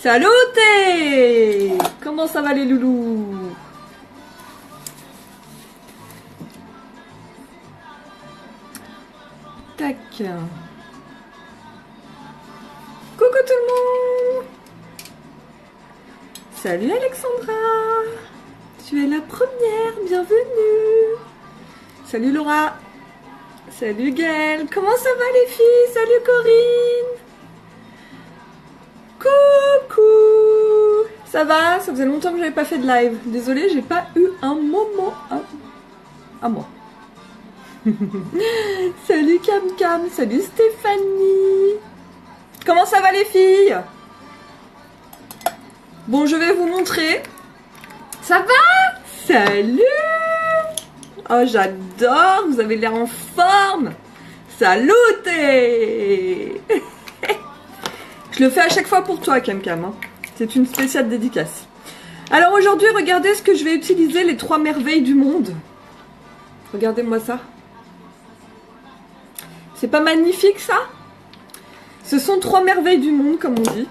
Salut! Comment ça va les loulous? Tac. Coucou tout le monde! Salut Alexandra! Tu es la première, bienvenue! Salut Laura! Salut Gaëlle! Comment ça va les filles? Salut Corinne! Coucou! Ça va? Ça faisait longtemps que j'avais pas fait de live. Désolée, j'ai pas eu un moment à moi. Salut Cam Cam, salut Stéphanie. Comment ça va les filles? Bon, je vais vous montrer. Ça va? Salut! Oh, j'adore, vous avez l'air en forme. Salutez! Je le fais à chaque fois pour toi, Cam Cam. Hein. C'est une spéciale dédicace. Alors aujourd'hui, regardez ce que je vais utiliser, les 3 merveilles du monde. Regardez-moi ça. C'est pas magnifique, ça? Ce sont 3 merveilles du monde, comme on dit.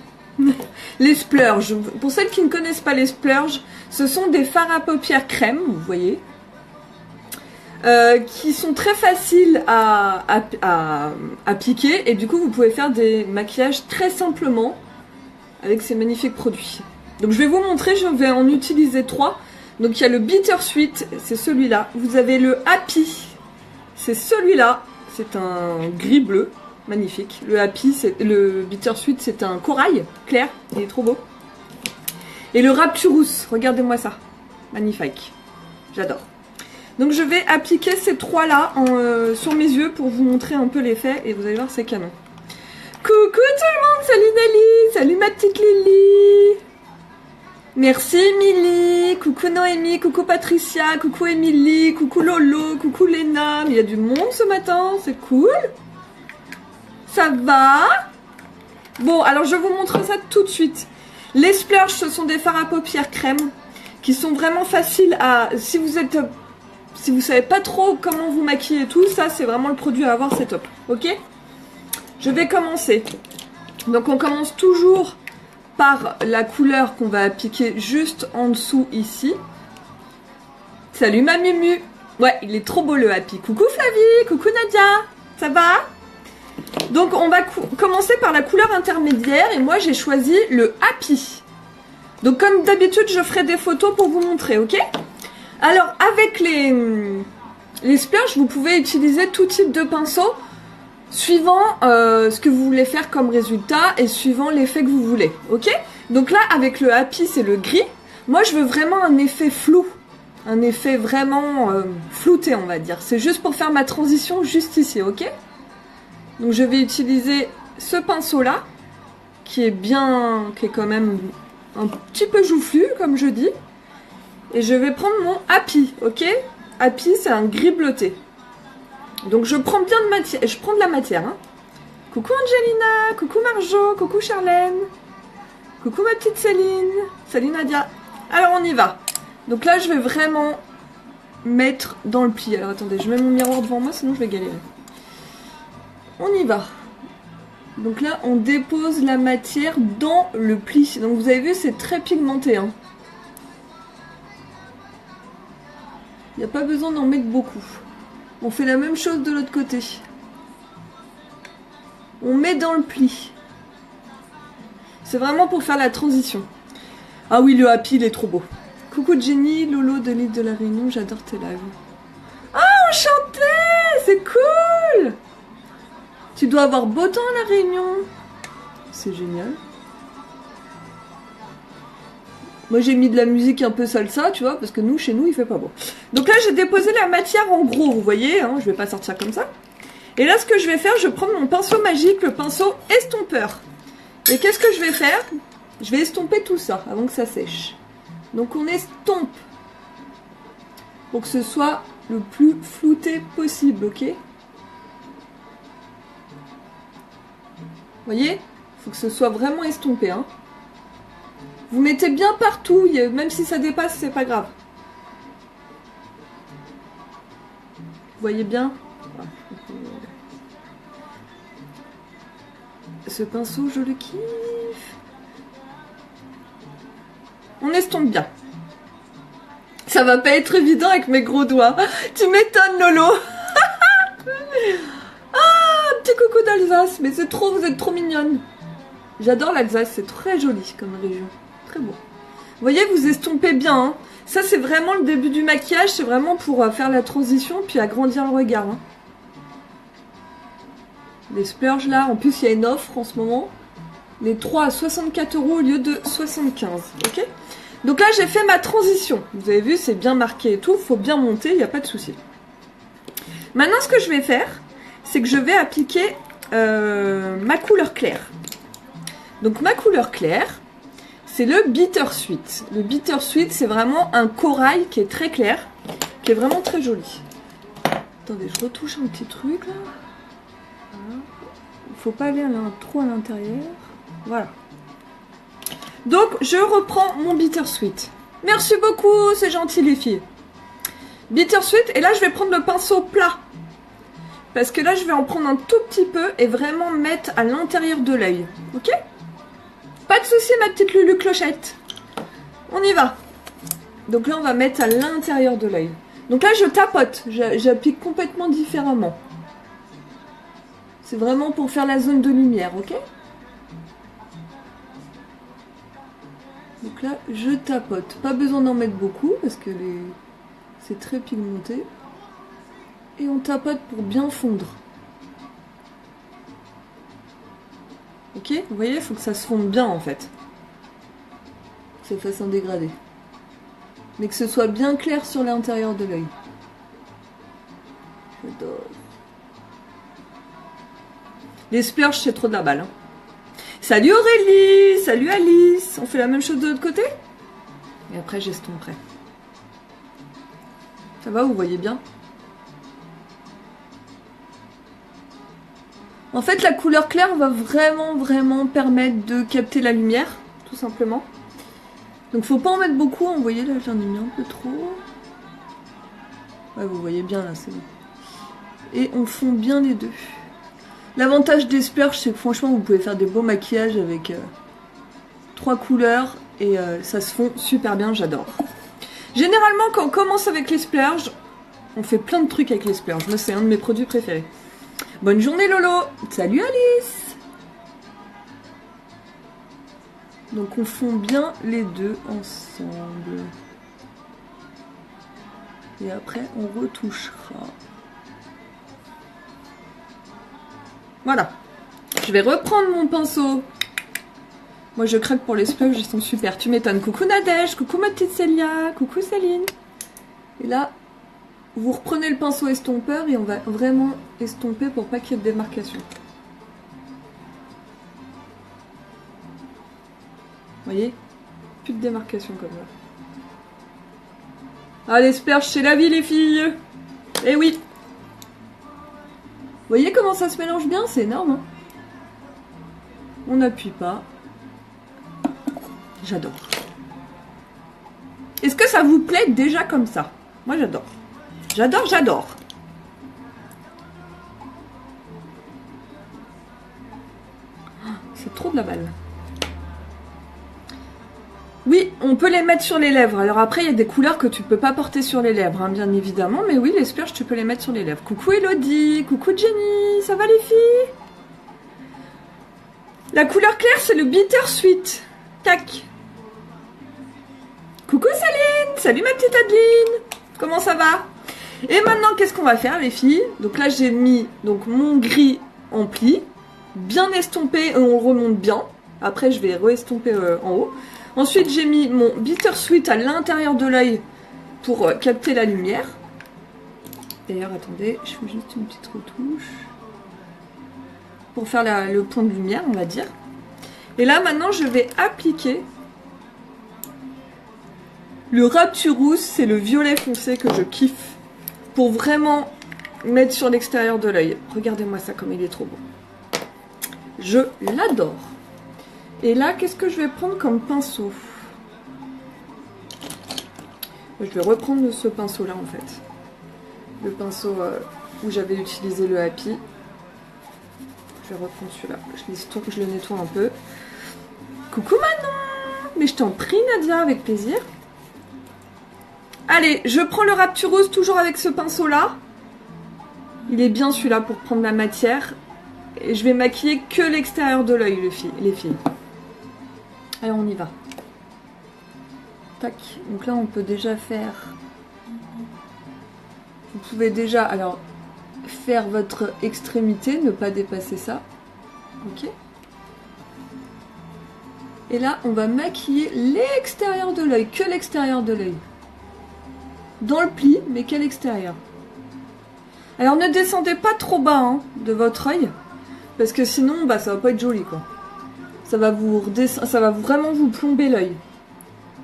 Les splurges. Pour celles qui ne connaissent pas les splurges, ce sont des fards à paupières crème, vous voyez. Qui sont très faciles à appliquer et du coup vous pouvez faire des maquillages très simplement avec ces magnifiques produits. Donc je vais vous montrer, je vais en utiliser 3. Donc il y a le Bittersweet, c'est celui-là. Vous avez le Happy, c'est celui-là, c'est un gris bleu, magnifique. Le Happy, le Bittersweet, c'est un corail clair, il est trop beau. Et le Rapturous, regardez-moi ça, magnifique, j'adore. Donc je vais appliquer ces 3 là sur mes yeux pour vous montrer un peu l'effet et vous allez voir c'est canon. Coucou tout le monde, salut Nelly, salut ma petite Lily. Merci Émilie, coucou Noémie, coucou Patricia, coucou Émilie, coucou Lolo, coucou Léna. Il y a du monde ce matin, c'est cool. Ça va? Bon alors je vais vous montrer ça tout de suite. Les splurges ce sont des fards à paupières crème qui sont vraiment faciles à... Si vous savez pas trop comment vous maquiller et tout, ça c'est vraiment le produit à avoir, c'est top. Ok? Je vais commencer. Donc on commence toujours par la couleur qu'on va appliquer juste en dessous ici. Salut ma Mumu. Ouais, il est trop beau le Happy. Coucou Flavie, coucou Nadia. Ça va? Donc on va commencer par la couleur intermédiaire et moi j'ai choisi le Happy. Donc comme d'habitude je ferai des photos pour vous montrer, ok? Alors, avec les splurges, vous pouvez utiliser tout type de pinceau suivant ce que vous voulez faire comme résultat et suivant l'effet que vous voulez, ok? Donc là, avec le Happy, c'est le gris. Moi, je veux vraiment un effet flou, un effet vraiment flouté, on va dire. C'est juste pour faire ma transition juste ici, ok? Donc, je vais utiliser ce pinceau-là, qui est quand même un petit peu joufflu, comme je dis. Et je vais prendre mon Happy, ok? Happy, c'est un gris bleuté. Donc je prends bien de matière, je prends de la matière. Hein. Coucou Angelina, coucou Marjo, coucou Charlène, coucou ma petite Céline, salut Nadia. Alors on y va. Donc là je vais vraiment mettre dans le pli. Alors attendez, je mets mon miroir devant moi, sinon je vais galérer. On y va. Donc là on dépose la matière dans le pli. Donc vous avez vu, c'est très pigmenté. Hein. Il n'y a pas besoin d'en mettre beaucoup. On fait la même chose de l'autre côté. On met dans le pli. C'est vraiment pour faire la transition. Ah oui, le Happy, il est trop beau. Coucou Jenny, Lolo de l'île de la Réunion, j'adore tes lives. Ah, enchanté! C'est cool! Tu dois avoir beau temps à la Réunion. C'est génial. Moi j'ai mis de la musique un peu salsa, tu vois, parce que nous, chez nous, il fait pas beau. Donc là, j'ai déposé la matière en gros, vous voyez, hein, je vais pas sortir comme ça. Et là, ce que je vais faire, je vais prendre mon pinceau magique, le pinceau estompeur. Et qu'est-ce que je vais faire? Je vais estomper tout ça avant que ça sèche. Donc on estompe pour que ce soit le plus flouté possible, ok? Vous voyez? Il faut que ce soit vraiment estompé, hein. Vous mettez bien partout, même si ça dépasse, c'est pas grave. Vous voyez bien? Ce pinceau, je le kiffe. On estompe bien. Ça va pas être évident avec mes gros doigts. Tu m'étonnes, Lolo. Ah, petit coucou d'Alsace. Mais c'est trop, vous êtes trop mignonne. J'adore l'Alsace, c'est très joli comme région. Très beau. Vous voyez, vous estompez bien. Hein. Ça, c'est vraiment le début du maquillage. C'est vraiment pour faire la transition puis agrandir le regard. Hein. Les splurges là, en plus, il y a une offre en ce moment. Les 3 à 64 € au lieu de 75. Ok ? Donc là, j'ai fait ma transition. Vous avez vu, c'est bien marqué et tout. Faut bien monter, il n'y a pas de souci. Maintenant, ce que je vais faire, c'est que je vais appliquer ma couleur claire. Donc ma couleur claire, c'est le Bittersweet. Le Bittersweet, c'est vraiment un corail qui est très clair, qui est vraiment très joli. Attendez, je retouche un petit truc là. Voilà. Il ne faut pas aller trop à l'intérieur. Voilà. Donc, je reprends mon Bittersweet. Merci beaucoup, c'est gentil les filles. Bittersweet, et là, je vais prendre le pinceau plat. Parce que là, je vais en prendre un tout petit peu et vraiment mettre à l'intérieur de l'œil. Ok ? Pas de souci, ma petite Lulu Clochette. On y va. Donc là, on va mettre à l'intérieur de l'œil. Donc là, je tapote. J'applique complètement différemment. C'est vraiment pour faire la zone de lumière, ok ? Donc là, je tapote. Pas besoin d'en mettre beaucoup parce que c'est très pigmenté. Et on tapote pour bien fondre. Ok, vous voyez, il faut que ça se fonde bien en fait. Que ça fasse un dégradé. Mais que ce soit bien clair sur l'intérieur de l'œil. J'adore. Les splurges, c'est trop de la balle. Hein. Salut Aurélie, salut Alice. On fait la même chose de l'autre côté? Et après, j'estomperai. Ça va, vous voyez bien? En fait, la couleur claire va vraiment permettre de capter la lumière, tout simplement. Donc, faut pas en mettre beaucoup. Vous voyez, là, j'en ai mis un peu trop. Ouais, vous voyez bien, là, c'est bon. Et on fond bien les deux. L'avantage des splurges, c'est que franchement, vous pouvez faire des beaux maquillages avec 3 couleurs. Et ça se fond super bien, j'adore. Généralement, quand on commence avec les splurges, on fait plein de trucs avec les splurges. Moi, c'est un de mes produits préférés. Bonne journée Lolo. Salut Alice. Donc on fond bien les deux ensemble. Et après on retouchera. Voilà. Je vais reprendre mon pinceau. Moi je craque pour les splurges, ils sont super. Tu m'étonnes. Coucou Nadège, coucou ma petite Célia, coucou Céline. Et là, vous reprenez le pinceau estompeur et on va vraiment estomper pour pas qu'il y ait de démarcation. Vous voyez? Plus de démarcation comme ça. Allez, splurge, c'est la vie les filles. Eh oui. Vous voyez comment ça se mélange bien? C'est énorme. Hein, on n'appuie pas. J'adore. Est-ce que ça vous plaît déjà comme ça? Moi j'adore. J'adore, j'adore. C'est trop de la balle. Oui, on peut les mettre sur les lèvres. Alors après, il y a des couleurs que tu peux pas porter sur les lèvres, hein, bien évidemment. Mais oui, les splurges, tu peux les mettre sur les lèvres. Coucou Elodie, coucou Jenny, ça va les filles? La couleur claire, c'est le Bittersweet. Tac. Coucou Céline, salut ma petite Adeline. Comment ça va? Et maintenant, qu'est-ce qu'on va faire, les filles? Donc là, j'ai mis donc, mon gris en pli, bien estompé, et on remonte bien. Après, je vais re-estomper en haut. Ensuite, j'ai mis mon Bittersweet à l'intérieur de l'œil pour capter la lumière. D'ailleurs, attendez, je fais juste une petite retouche. Pour faire le point de lumière, on va dire. Et là, maintenant, je vais appliquer le Rapture Rousse, c'est le violet foncé que je kiffe. Pour vraiment mettre sur l'extérieur de l'œil. Regardez-moi ça comme il est trop beau. Je l'adore. Et là, qu'est-ce que je vais prendre comme pinceau? Je vais reprendre ce pinceau-là, en fait. Le pinceau où j'avais utilisé le Happy. Je vais reprendre celui-là. Je le nettoie un peu. Coucou Manon! mais je t'en prie Nadia, avec plaisir. Allez, je prends le Raptureuse toujours avec ce pinceau là. Il est bien celui-là pour prendre la matière. Et je vais maquiller que l'extérieur de l'œil les filles. Allez, on y va. Tac, donc là on peut déjà faire... Vous pouvez déjà, alors, faire votre extrémité, ne pas dépasser ça. Ok. Et là, on va maquiller l'extérieur de l'œil, que l'extérieur de l'œil. Dans le pli, mais qu'à l'extérieur. Alors ne descendez pas trop bas hein, de votre œil, parce que sinon, bah, ça va pas être joli quoi. Ça va vraiment vous plomber l'œil.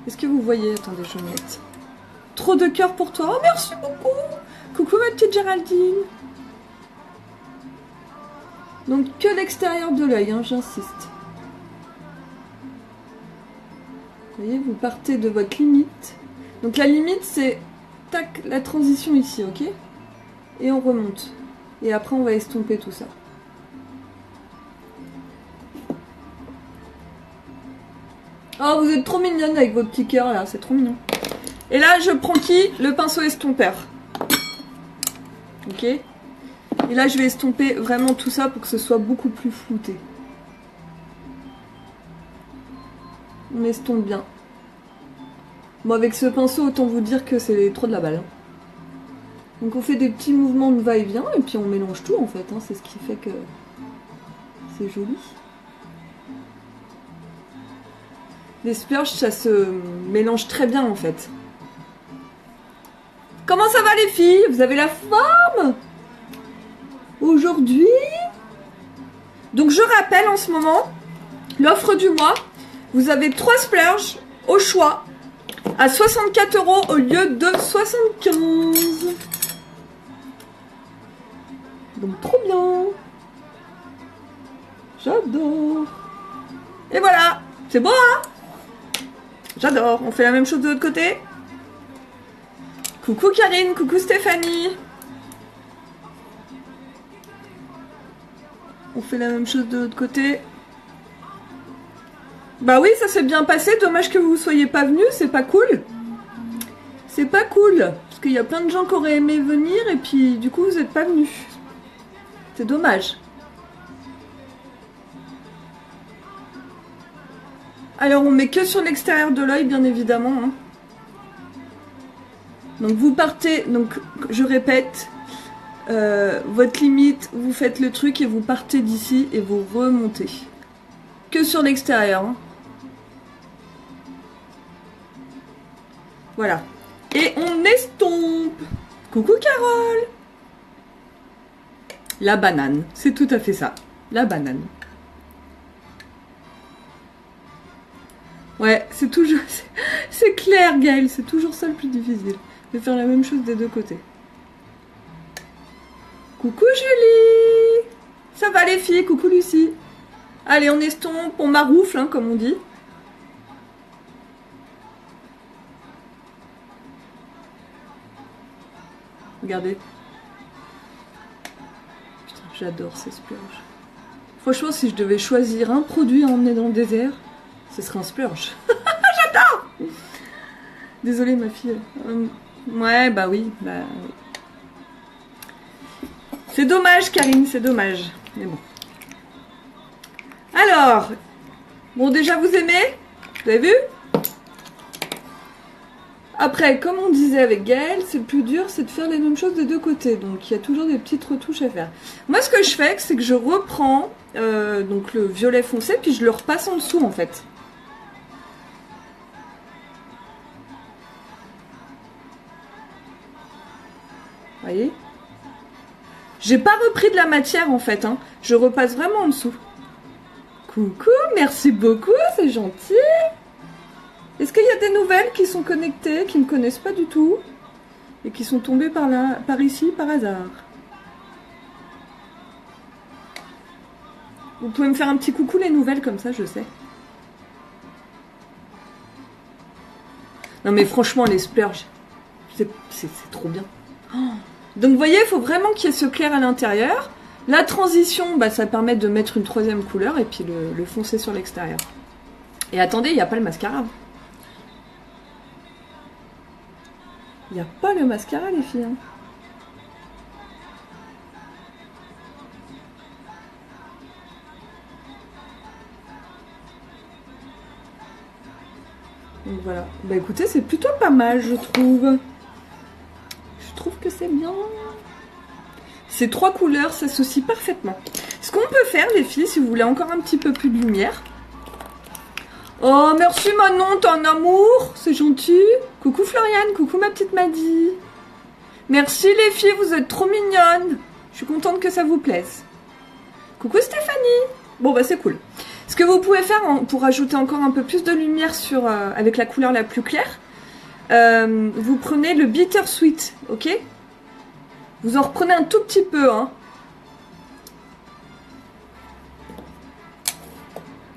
Est-ce que vous voyez? Attendez, je vais mettre. Trop de cœur pour toi. Oh, merci beaucoup. Coucou ma petite Géraldine. Donc que l'extérieur de l'œil, hein, j'insiste. Vous voyez, vous partez de votre limite. Donc la limite, c'est tac, la transition ici, ok? Et on remonte. Et après, on va estomper tout ça. Oh, vous êtes trop mignonne avec vos petits cœurs là, c'est trop mignon. Et là, je prends qui? Le pinceau estompeur. Ok? Et là, je vais estomper vraiment tout ça pour que ce soit beaucoup plus flouté. On estompe bien. Bon, avec ce pinceau, autant vous dire que c'est trop de la balle. Hein. Donc on fait des petits mouvements de va-et-vient et puis on mélange tout en fait. Hein. C'est ce qui fait que c'est joli. Les splurges, ça se mélange très bien en fait. Comment ça va les filles? Vous avez la forme aujourd'hui? Donc je rappelle en ce moment, l'offre du mois, vous avez 3 splurges au choix à 64 € au lieu de 75. Donc trop bien. J'adore. Et voilà, c'est beau hein? J'adore. On fait la même chose de l'autre côté. Coucou Karine, coucou Stéphanie. On fait la même chose de l'autre côté. Bah oui, ça s'est bien passé. Dommage que vous ne soyez pas venus, c'est pas cool. C'est pas cool. Parce qu'il y a plein de gens qui auraient aimé venir et puis du coup vous n'êtes pas venus. C'est dommage. Alors on met que sur l'extérieur de l'œil bien évidemment. Hein. Donc vous partez, donc je répète, votre limite, vous faites le truc et vous partez d'ici et vous remontez. Que sur l'extérieur. Hein. Voilà. Et on estompe. Coucou Carole. La banane, c'est tout à fait ça. La banane. Ouais, c'est toujours... C'est clair, Gaëlle, c'est toujours ça le plus difficile. De faire la même chose des deux côtés. Coucou Julie. Ça va les filles? Coucou Lucie. Allez, on estompe, on maroufle, hein, comme on dit. Regardez. Putain, j'adore ces splurges. Franchement, si je devais choisir un produit à emmener dans le désert, ce serait un splurge. J'adore. Désolée ma fille. Ouais, bah oui. Bah, oui. C'est dommage, Karine, c'est dommage. Mais bon. Alors, bon déjà vous aimez? Vous avez vu? Après, comme on disait avec Gaëlle, c'est le plus dur, c'est de faire les mêmes choses des deux côtés. Donc il y a toujours des petites retouches à faire. Moi ce que je fais, c'est que je reprends donc le violet foncé, puis je le repasse en dessous en fait. Vous voyez? J'ai pas repris de la matière en fait, hein. Je repasse vraiment en dessous. Coucou, merci beaucoup, c'est gentil. Est-ce qu'il y a des nouvelles qui sont connectées, qui ne me connaissent pas du tout et qui sont tombées par là, par ici, par hasard? Vous pouvez me faire un petit coucou les nouvelles comme ça, je sais. Non mais franchement, les splurges, c'est trop bien. Oh. Donc vous voyez, il faut vraiment qu'il y ait ce clair à l'intérieur. La transition, bah, ça permet de mettre une troisième couleur et puis le foncer sur l'extérieur. Et attendez, il n'y a pas le mascara. Il n'y a pas le mascara, les filles. Hein. Donc voilà. Bah écoutez, c'est plutôt pas mal, je trouve. Je trouve que c'est bien. Ces 3 couleurs s'associent parfaitement. Ce qu'on peut faire, les filles, si vous voulez encore un petit peu plus de lumière. Oh, merci Manon, t'es un amour. C'est gentil. Coucou Floriane, coucou ma petite Maddy. Merci les filles, vous êtes trop mignonnes. Je suis contente que ça vous plaise. Coucou Stéphanie. Bon bah c'est cool. Ce que vous pouvez faire pour ajouter encore un peu plus de lumière sur, avec la couleur la plus claire, vous prenez le Bittersweet, ok? Vous en reprenez un tout petit peu, hein.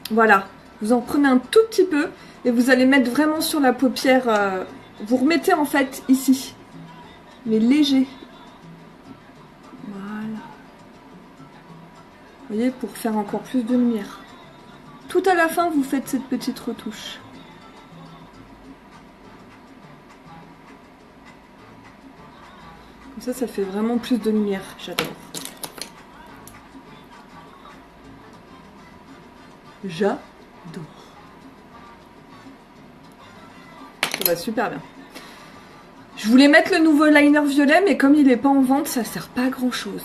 Voilà, vous en prenez un tout petit peu et vous allez mettre vraiment sur la paupière, vous remettez en fait ici, mais léger. Voilà. Vous voyez, pour faire encore plus de lumière. Tout à la fin, vous faites cette petite retouche. Comme ça fait vraiment plus de lumière. J'adore. J'adore. Ça va super bien. Je voulais mettre le nouveau liner violet, mais comme il n'est pas en vente, ça sert pas à grand chose.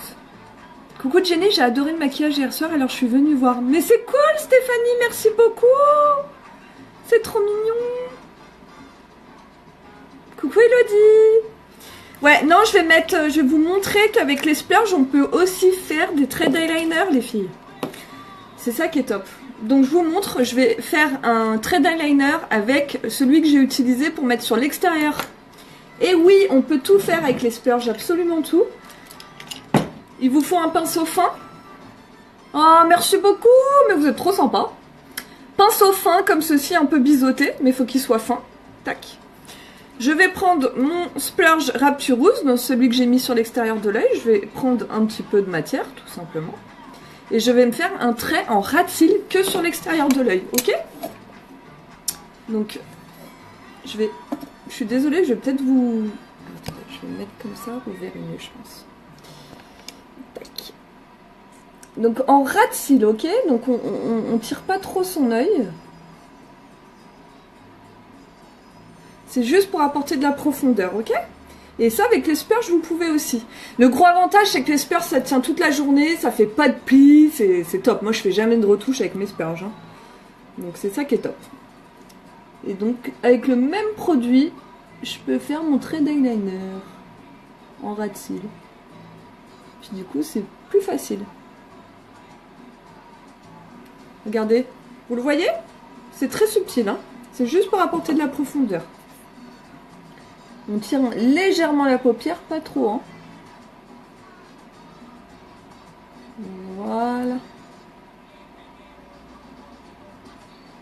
Coucou Jenny, j'ai adoré le maquillage hier soir, alors je suis venue voir. Mais c'est cool Stéphanie, merci beaucoup. C'est trop mignon. Coucou Elodie. Ouais, non, je vais vous montrer qu'avec les splurges, on peut aussi faire des traits d'eyeliner, les filles. C'est ça qui est top. Donc je vous montre, je vais faire un trait d'eyeliner avec celui que j'ai utilisé pour mettre sur l'extérieur. Et oui, on peut tout faire avec les splurges, absolument tout. Il vous faut un pinceau fin. Oh, merci beaucoup, mais vous êtes trop sympa. Pinceau fin comme ceci, un peu biseauté, mais il faut qu'il soit fin. Tac. Je vais prendre mon splurge Rapturous, donc celui que j'ai mis sur l'extérieur de l'œil. Je vais prendre un petit peu de matière, tout simplement. Et je vais me faire un trait en ras de cils que sur l'extérieur de l'œil, ok? Donc, je suis désolée, je vais peut-être vous... Attendez, je vais me mettre comme ça, vous verrez mieux, je pense. Tac. Donc, en ras de cils, ok? Donc, on tire pas trop son œil. C'est juste pour apporter de la profondeur, ok? Et ça, avec les splurges, vous pouvez aussi. Le gros avantage, c'est que les splurges, ça tient toute la journée, ça fait pas de plis, c'est top. Moi, je fais jamais de retouche avec mes splurges. Hein. Donc, c'est ça qui est top. Et donc, avec le même produit, je peux faire mon trait d'eyeliner en ras de cils. Puis du coup, c'est plus facile. Regardez, vous le voyez? C'est très subtil, hein? C'est juste pour apporter de la profondeur. On tire légèrement la paupière, pas trop, hein. Voilà.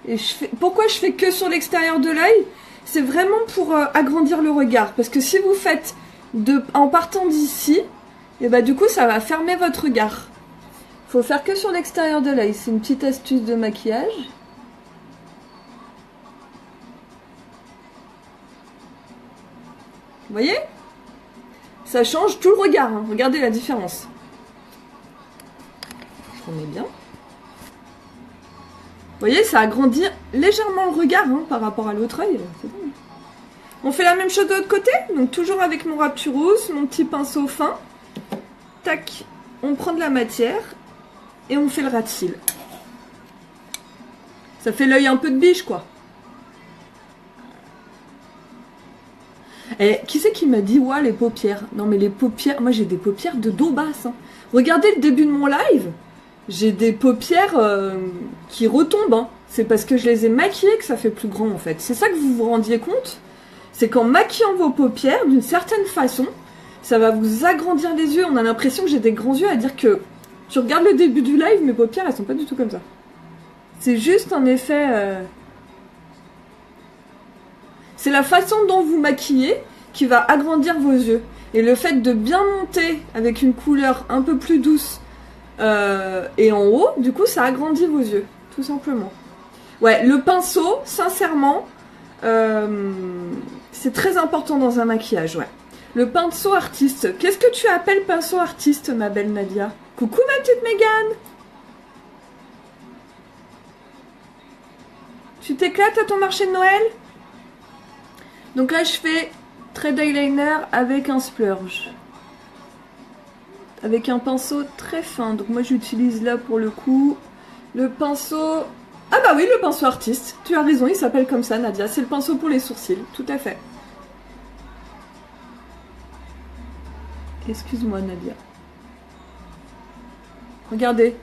Et pourquoi je fais que sur l'extérieur de l'œil? C'est vraiment pour agrandir le regard. Parce que si vous faites en partant d'ici, et bah du coup ça va fermer votre regard. Faut faire que sur l'extérieur de l'œil. C'est une petite astuce de maquillage. Vous voyez? Ça change tout le regard. Hein. Regardez la différence. Je remets bien. Vous voyez, ça agrandit légèrement le regard hein, par rapport à l'autre œil. C'est bon. On fait la même chose de l'autre côté. Donc toujours avec mon Rapturous, mon petit pinceau fin. Tac. On prend de la matière. Et on fait le ras de cils. Ça fait l'œil un peu de biche, quoi. Et qui c'est qui m'a dit, ouais, les paupières? Non, mais les paupières, moi j'ai des paupières de dos basse. Hein. Regardez le début de mon live. J'ai des paupières qui retombent. Hein. C'est parce que je les ai maquillées que ça fait plus grand, en fait. C'est ça que vous vous rendiez compte? C'est qu'en maquillant vos paupières, d'une certaine façon, ça va vous agrandir les yeux. On a l'impression que j'ai des grands yeux, à dire que tu regardes le début du live, mes paupières, elles sont pas du tout comme ça. C'est juste un effet... C'est la façon dont vous maquillez qui va agrandir vos yeux. Et le fait de bien monter avec une couleur un peu plus douce et en haut, du coup, ça agrandit vos yeux, tout simplement. Ouais, le pinceau, sincèrement, c'est très important dans un maquillage, ouais. Le pinceau artiste. Qu'est-ce que tu appelles pinceau artiste, ma belle Nadia? Coucou ma petite Mégane. Tu t'éclates à ton marché de Noël? Donc là, je fais trait d'eyeliner avec un splurge. Avec un pinceau très fin. Donc moi, j'utilise là pour le coup le pinceau... Ah bah oui, le pinceau artiste. Tu as raison, il s'appelle comme ça, Nadia. C'est le pinceau pour les sourcils, tout à fait. Excuse-moi, Nadia. Regardez.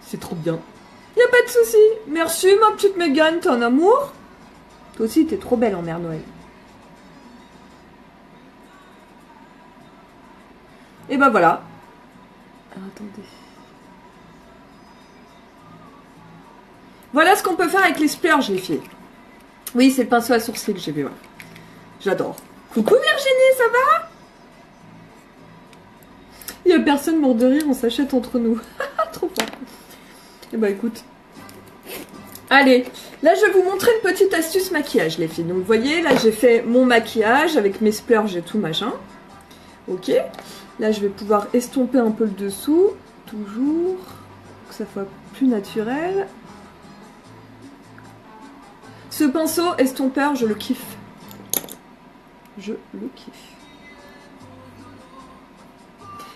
C'est trop bien. Y a pas de souci. Merci, ma petite Mégane, t'es un amour. Toi aussi, t'es trop belle en Mère Noël. Et bah voilà. Alors, attendez. Voilà ce qu'on peut faire avec les splurges, les filles. Oui, c'est le pinceau à sourcils que j'ai vu. Ouais. J'adore. Coucou Virginie, ça va? Il n'y a personne mort de rire, on s'achète entre nous. Trop fort. Et bah écoute. Allez, là je vais vous montrer une petite astuce maquillage, les filles. Donc vous voyez, là j'ai fait mon maquillage avec mes splurges et tout machin. Ok. Là je vais pouvoir estomper un peu le dessous. Toujours. Pour que ça soit plus naturel. Ce pinceau estompeur, je le kiffe. Je le kiffe.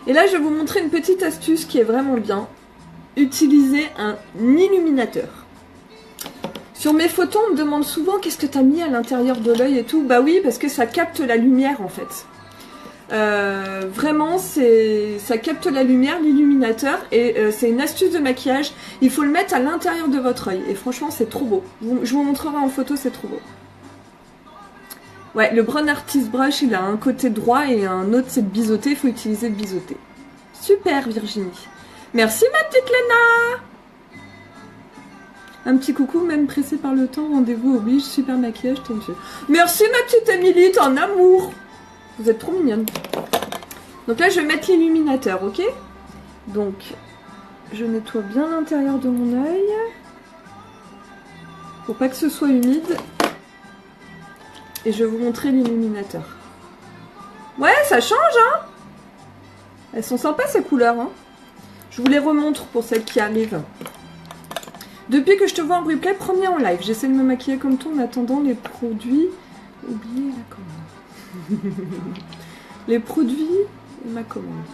Et là, je vais vous montrer une petite astuce qui est vraiment bien. Utilisez un illuminateur. Sur mes photos, on me demande souvent qu'est-ce que tu as mis à l'intérieur de l'œil et tout. Bah oui, parce que ça capte la lumière en fait. Vraiment, ça capte la lumière, l'illuminateur. Et c'est une astuce de maquillage. Il faut le mettre à l'intérieur de votre œil. Et franchement, c'est trop beau. Je vous montrerai en photo, c'est trop beau. Ouais, le Brown Artist Brush, il a un côté droit et un autre, c'est le biseauté. Il faut utiliser le biseauté. Super, Virginie. Merci, ma petite Léna. Un petit coucou, même pressé par le temps. Rendez-vous oblige. Super maquillage, t'es une fille. Merci, ma petite Émilie, t'es un amour. Vous êtes trop mignonne. Donc là, je vais mettre l'illuminateur, ok? Donc, je nettoie bien l'intérieur de mon œil. Pour pas que ce soit humide. Et je vais vous montrer l'illuminateur. Ouais, ça change, hein? Elles sont sympas, ces couleurs, hein? Je vous les remontre pour celles qui arrivent. Depuis que je te vois en replay, premier en live. J'essaie de me maquiller comme toi en attendant les produits. Oubliez la commande. Les produits et ma commande.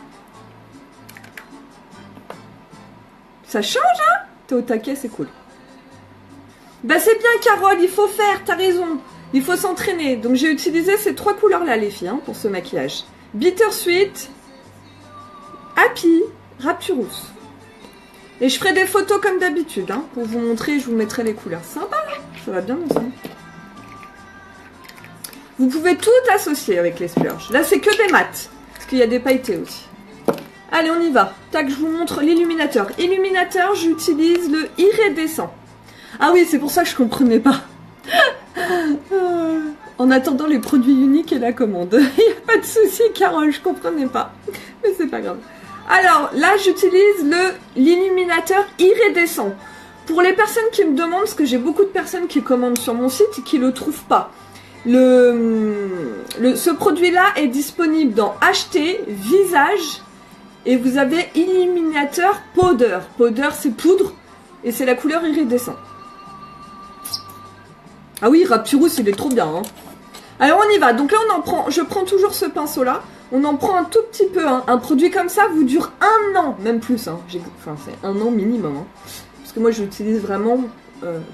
Ça change, hein? T'es au taquet, c'est cool. Bah c'est bien, Carole, il faut faire, t'as raison. Il faut s'entraîner. Donc j'ai utilisé ces trois couleurs-là, les filles, hein, pour ce maquillage. Bittersweet, Happy, Rapturous. Et je ferai des photos comme d'habitude, hein, pour vous montrer, je vous mettrai les couleurs. Sympa, ça va bien ensemble. Vous pouvez tout associer avec les splurges. Là, c'est que des mats, parce qu'il y a des pailletés aussi. Allez, on y va. Tac, je vous montre l'illuminateur. Illuminateur, j'utilise le iridescent. Ah oui, c'est pour ça que je comprenais pas. En attendant les produits uniques et la commande. Il n'y a pas de souci, Carole, je comprenais pas. Mais c'est pas grave. Alors, là, j'utilise l'illuminateur iridescent. Pour les personnes qui me demandent, parce que j'ai beaucoup de personnes qui commandent sur mon site et qui ne le trouvent pas. Ce produit-là est disponible dans Acheter, Visage, et vous avez illuminateur powder. Powder, c'est poudre, et c'est la couleur iridescent. Ah oui, Rapturous, il est trop bien. Hein. Alors on y va. Donc là, je prends toujours ce pinceau-là. On en prend un tout petit peu. Hein. Un produit comme ça vous dure 1 an, même plus. Hein. Enfin, c'est 1 an minimum. Hein. Parce que moi, je l'utilise vraiment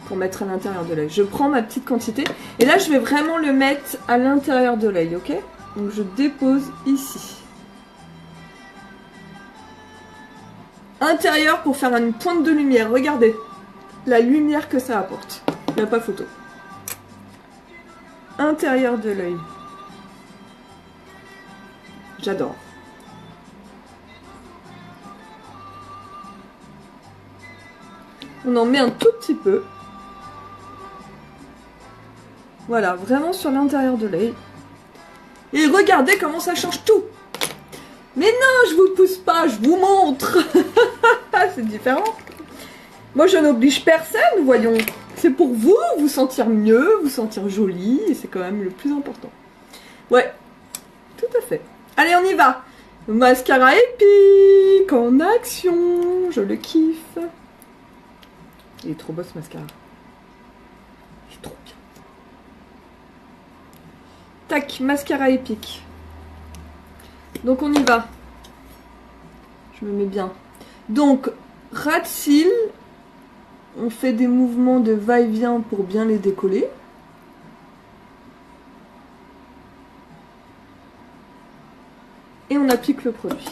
pour mettre à l'intérieur de l'œil. Je prends ma petite quantité. Et là, je vais vraiment le mettre à l'intérieur de l'œil, ok? Donc je dépose ici. Intérieur pour faire une pointe de lumière. Regardez la lumière que ça apporte. Il n'y a pas photo. Intérieur de l'œil. J'adore. On en met un tout petit peu. Voilà, vraiment sur l'intérieur de l'œil. Et regardez comment ça change tout. Mais non, je vous pousse pas, je vous montre. C'est différent. Moi, je n'oblige personne, voyons. C'est pour vous, vous sentir mieux, vous sentir jolie, et c'est quand même le plus important. Ouais, tout à fait. Allez, on y va. Le mascara épique en action. Je le kiffe. Il est trop beau ce mascara. Il est trop bien. Tac, mascara épique. Donc on y va. Je me mets bien. Donc, ras de cils. On fait des mouvements de va-et-vient pour bien les décoller. Et on applique le produit.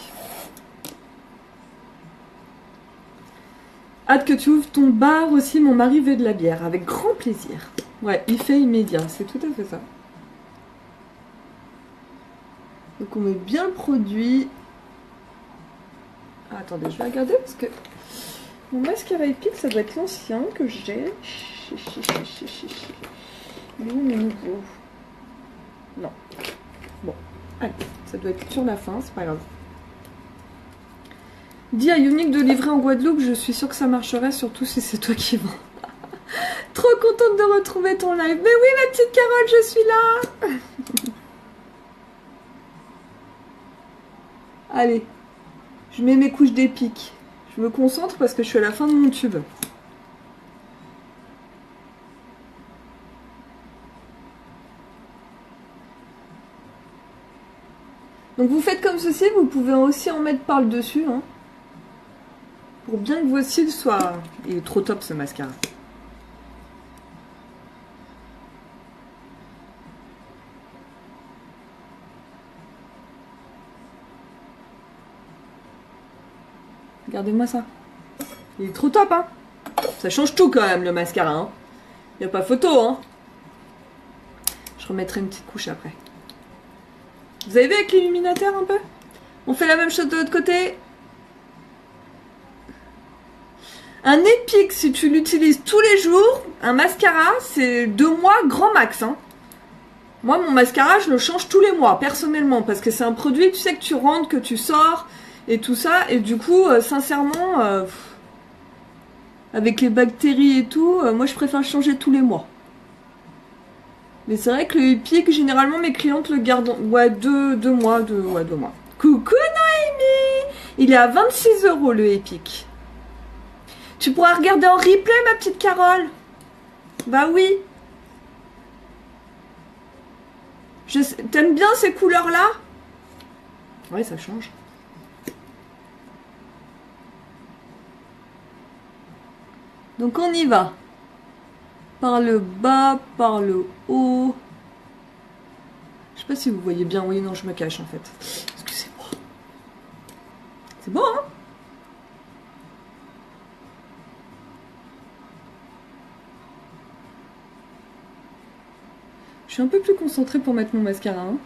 Hâte que tu ouvres ton bar aussi, mon mari veut de la bière, avec grand plaisir. Ouais, il fait immédiat, c'est tout à fait ça. Donc on met bien le produit. Ah, attendez, je vais regarder parce que mon mascara épique, ça doit être l'ancien que j'ai. Il est où mon nouveau? Non. Bon, allez, ça doit être sur la fin, c'est pas grave. Dis à Unique de livrer en Guadeloupe, je suis sûre que ça marcherait, surtout si c'est toi qui vends. Trop contente de retrouver ton live. Mais oui, ma petite Carole, je suis là. Allez, je mets mes couches d'épique. Je me concentre parce que je suis à la fin de mon tube. Donc vous faites comme ceci, vous pouvez aussi en mettre par le dessus, hein, pour bien que vos cils soient... Il est trop top ce mascara. Regardez-moi ça. Il est trop top, hein. Ça change tout quand même le mascara, hein. Il n'y a pas photo, hein. Je remettrai une petite couche après. Vous avez vu avec l'illuminateur un peu? On fait la même chose de l'autre côté. Un épique, si tu l'utilises tous les jours, un mascara, c'est 2 mois grand max, hein. Moi, mon mascara, je le change tous les mois, personnellement, parce que c'est un produit, tu sais, que tu rentres, que tu sors, et tout ça, et du coup, sincèrement, avec les bactéries et tout, moi, je préfère changer tous les mois. Mais c'est vrai que le épique, généralement, mes clientes le gardent, ouais, 2 mois, 2 mois. Coucou Naomi! Il est à 26 € le épique. Tu pourras regarder en replay, ma petite Carole? Bah oui. T'aimes bien ces couleurs-là? Ouais, ça change. Donc on y va. Par le bas, par le haut. Je sais pas si vous voyez bien. Oui, non, je me cache en fait. Excusez-moi. C'est beau, hein? Je suis un peu plus concentrée pour mettre mon mascara, hein.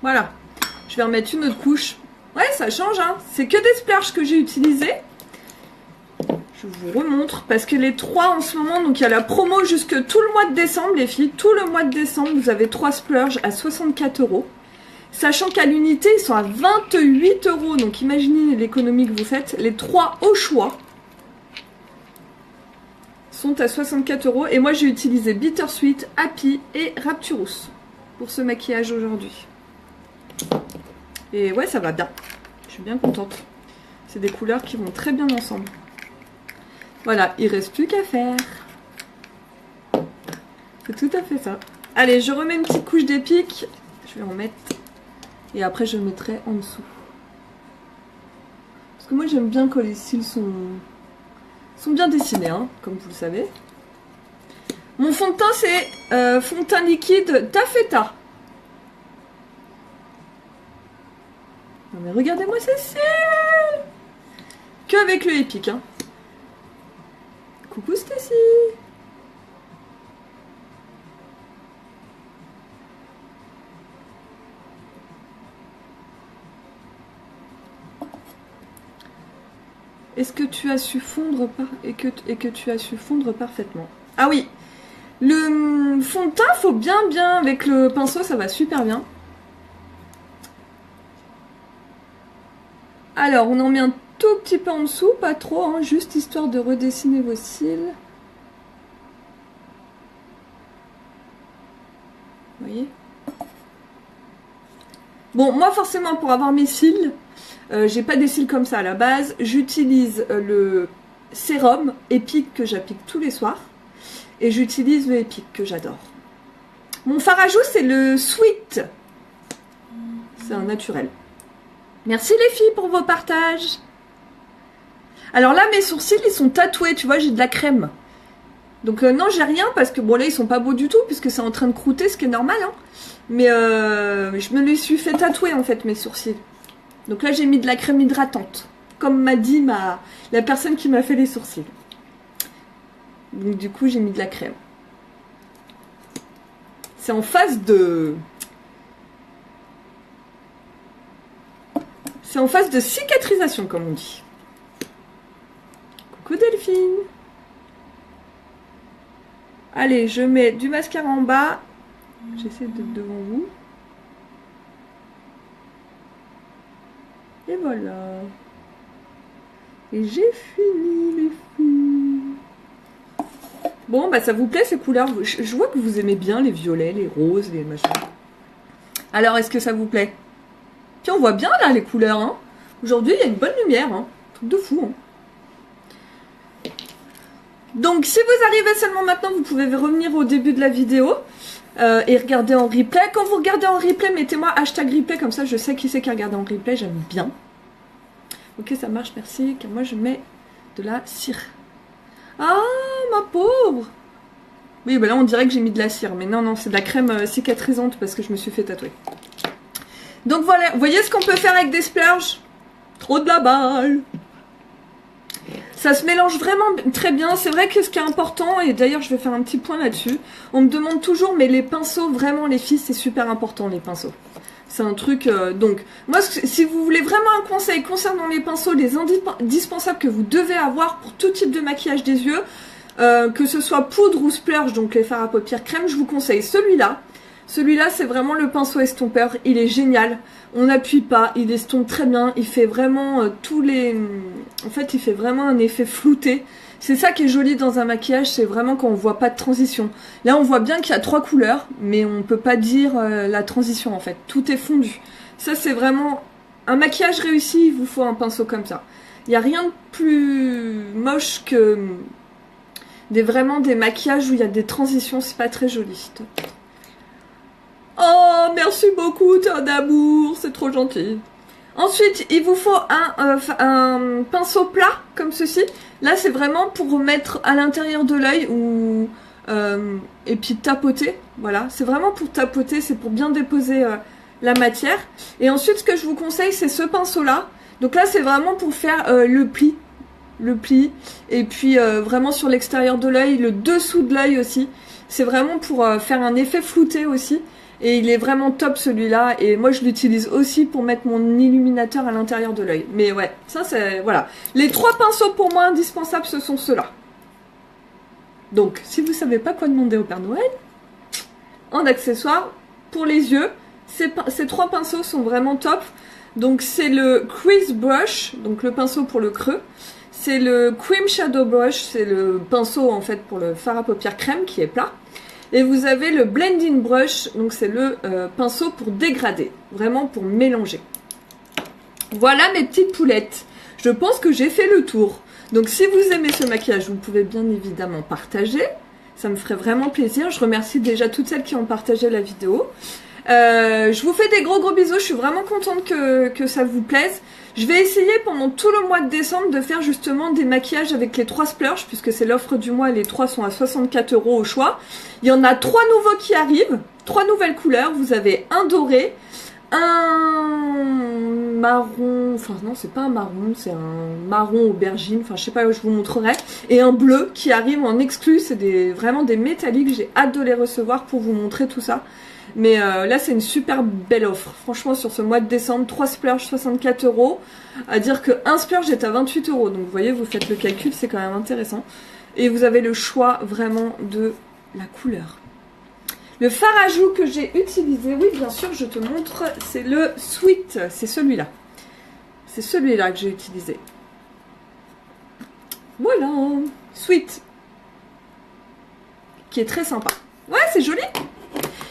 Voilà. Je vais remettre une autre couche. Ouais, ça change, hein. C'est que des splurges que j'ai utilisés. Je vous remontre. Parce que les 3 en ce moment, donc il y a la promo jusque tout le mois de décembre, les filles. Tout le mois de décembre, vous avez 3 splurges à 64 €. Sachant qu'à l'unité, ils sont à 28 €. Donc imaginez l'économie que vous faites. Les 3 au choix sont à 64 €. Et moi, j'ai utilisé Bittersweet, Happy et Rapturous pour ce maquillage aujourd'hui. Et ouais, ça va bien. Je suis bien contente. C'est des couleurs qui vont très bien ensemble. Voilà, il reste plus qu'à faire. C'est tout à fait ça. Allez, je remets une petite couche d'épique. Je vais en mettre. Et après, je mettrai en dessous. Parce que moi, j'aime bien quand les cils sont bien dessinés, hein, comme vous le savez. Mon fond de teint, c'est fond de teint liquide Taffeta. Non mais regardez-moi ces cils! Que avec le épique, hein. Coucou Stacy! Est-ce que tu as su fondre et que tu as su fondre parfaitement? Ah oui! Le fond de teint, faut bien avec le pinceau, ça va super bien. Alors, on en met un tout petit peu en dessous, pas trop, hein, juste histoire de redessiner vos cils. Vous voyez? Bon, moi forcément, pour avoir mes cils, j'ai pas des cils comme ça à la base. J'utilise le sérum épique que j'applique tous les soirs. Et j'utilise le épique que j'adore. Mon fard à joues, c'est le Sweet. C'est un naturel. Merci les filles pour vos partages. Alors là, mes sourcils, ils sont tatoués, tu vois, j'ai de la crème. Donc non, j'ai rien parce que, bon là, ils sont pas beaux du tout puisque c'est en train de croûter, ce qui est normal, hein. Mais je me les suis fait tatouer, en fait, mes sourcils. Donc là, j'ai mis de la crème hydratante. Comme m'a dit la personne qui m'a fait les sourcils. Donc du coup, j'ai mis de la crème. C'est en phase de... C'est en phase de cicatrisation, comme on dit. Coucou Delphine. Allez, je mets du mascara en bas. J'essaie d'être devant vous. Et voilà. Et j'ai fini, les filles. Bon, bah ça vous plaît ces couleurs? Je vois que vous aimez bien les violets, les roses, les machins. Alors, est-ce que ça vous plaît? Puis on voit bien là les couleurs, hein. Aujourd'hui, il y a une bonne lumière, hein. Truc de fou, hein. Donc, si vous arrivez seulement maintenant, vous pouvez revenir au début de la vidéo et regarder en replay. Quand vous regardez en replay, mettez-moi hashtag replay, comme ça je sais qui c'est qui a regardé en replay, j'aime bien. Ok, ça marche, merci, car moi je mets de la cire. Ah, ma pauvre! Oui, bah là on dirait que j'ai mis de la cire, mais non, non, c'est de la crème cicatrisante parce que je me suis fait tatouer. Donc voilà, vous voyez ce qu'on peut faire avec des splurges? Trop de la balle! Ça se mélange vraiment très bien. C'est vrai que ce qui est important, et d'ailleurs je vais faire un petit point là-dessus, on me demande toujours, mais les pinceaux, vraiment les filles, c'est super important les pinceaux. C'est un truc, donc, moi si vous voulez vraiment un conseil concernant les pinceaux, les indispensables que vous devez avoir pour tout type de maquillage des yeux, que ce soit poudre ou splurge, donc les fards à paupières crème, je vous conseille celui-là. Celui-là, c'est vraiment le pinceau estompeur, il est génial. On n'appuie pas, il estompe très bien, il fait vraiment tous les... En fait, il fait vraiment un effet flouté. C'est ça qui est joli dans un maquillage, c'est vraiment quand on voit pas de transition. Là, on voit bien qu'il y a 3 couleurs, mais on peut pas dire la transition en fait. Tout est fondu. Ça, c'est vraiment... Un maquillage réussi, il vous faut un pinceau comme ça. Il n'y a rien de plus moche que vraiment des maquillages où il y a des transitions, c'est pas très joli. Oh, merci beaucoup, t'es un amour, c'est trop gentil. Ensuite, il vous faut un pinceau plat, comme ceci. Là, c'est vraiment pour mettre à l'intérieur de l'œil et puis tapoter. Voilà, c'est vraiment pour tapoter, c'est pour bien déposer la matière. Et ensuite, ce que je vous conseille, c'est ce pinceau-là. Donc là, c'est vraiment pour faire le pli. Et puis vraiment sur l'extérieur de l'œil, le dessous de l'œil aussi. C'est vraiment pour faire un effet flouté aussi. Et il est vraiment top celui-là. Et moi, je l'utilise aussi pour mettre mon illuminateur à l'intérieur de l'œil. Mais ouais, ça c'est... Voilà. Les 3 pinceaux pour moi indispensables, ce sont ceux-là. Donc, si vous savez pas quoi demander au Père Noël, en accessoire, pour les yeux, ces 3 pinceaux sont vraiment top. Donc, c'est le Crease Brush, donc le pinceau pour le creux. C'est le Cream Shadow Brush, c'est le pinceau en fait pour le fard à paupières crème qui est plat. Et vous avez le Blending Brush, donc c'est le pinceau pour dégrader, vraiment pour mélanger. Voilà mes petites poulettes. Je pense que j'ai fait le tour. Donc si vous aimez ce maquillage, vous pouvez bien évidemment partager. Ça me ferait vraiment plaisir. Je remercie déjà toutes celles qui ont partagé la vidéo. Je vous fais des gros bisous. Je suis vraiment contente que ça vous plaise. Je vais essayer pendant tout le mois de décembre de faire justement des maquillages avec les 3 splurges, puisque c'est l'offre du mois et les 3 sont à 64 € au choix. Il y en a 3 nouveaux qui arrivent, 3 nouvelles couleurs. Vous avez un doré, un marron, enfin non c'est pas un marron, c'est un marron aubergine, enfin je sais pas, je vous montrerai, et un bleu qui arrive en exclu. C'est vraiment des métalliques, j'ai hâte de les recevoir pour vous montrer tout ça. Mais là c'est une super belle offre, franchement sur ce mois de décembre, 3 splurges 64 €, à dire que un splurge est à 28 €, donc vous voyez, vous faites le calcul, c'est quand même intéressant. Et vous avez le choix vraiment de la couleur. Le fard à joues que j'ai utilisé, oui bien sûr je te montre, c'est le Sweet, c'est celui-là. C'est celui-là que j'ai utilisé. Voilà. Sweet. Qui est très sympa. Ouais, c'est joli.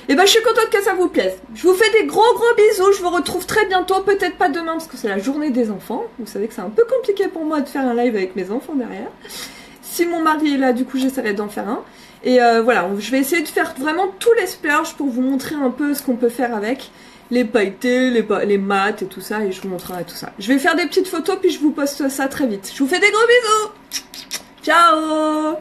Et ben je suis contente que ça vous plaise. Je vous fais des gros bisous. Je vous retrouve très bientôt. Peut-être pas demain parce que c'est la journée des enfants. Vous savez que c'est un peu compliqué pour moi de faire un live avec mes enfants derrière. Si mon mari est là, du coup j'essaierai d'en faire un. Et voilà, je vais essayer de faire vraiment tous les splurges pour vous montrer un peu ce qu'on peut faire avec. Les pailletés, les mattes et tout ça. Et je vous montrerai tout ça. Je vais faire des petites photos puis je vous poste ça très vite. Je vous fais des gros bisous. Ciao.